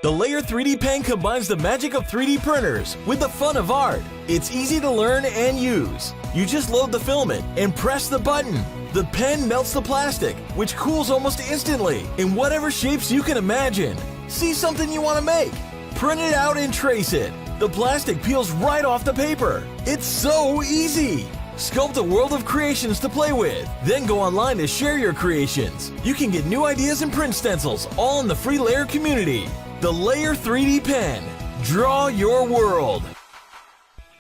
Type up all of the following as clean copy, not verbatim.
The Layer 3D pen combines the magic of 3D printers with the fun of art. It's easy to learn and use. You just load the filament and press the button. The pen melts the plastic, which cools almost instantly in whatever shapes you can imagine. See something you want to make? Print it out and trace it. The plastic peels right off the paper. It's so easy. Sculpt a world of creations to play with. Then go online to share your creations. You can get new ideas and print stencils all in the free Layer community. The Layer 3D pen. Draw your world.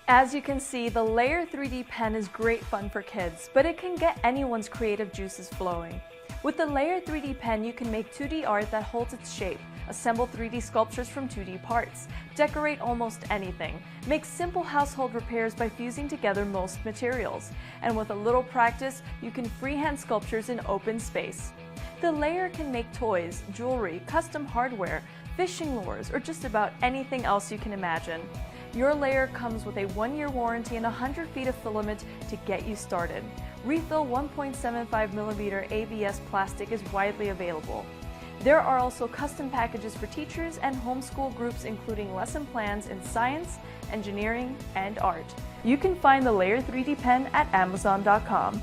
As you can see, the Layer 3D pen is great fun for kids, but it can get anyone's creative juices flowing. With the Layer 3D pen, you can make 2D art that holds its shape, assemble 3D sculptures from 2D parts, decorate almost anything, make simple household repairs by fusing together most materials, and with a little practice, you can freehand sculptures in open space. The Layer can make toys, jewelry, custom hardware, fishing lures, or just about anything else you can imagine. Your Layer comes with a 1-year warranty and 100 feet of filament to get you started. Refill 1.75mm ABS plastic is widely available. There are also custom packages for teachers and homeschool groups, including lesson plans in science, engineering, and art. You can find the Layer 3D pen at Amazon.com.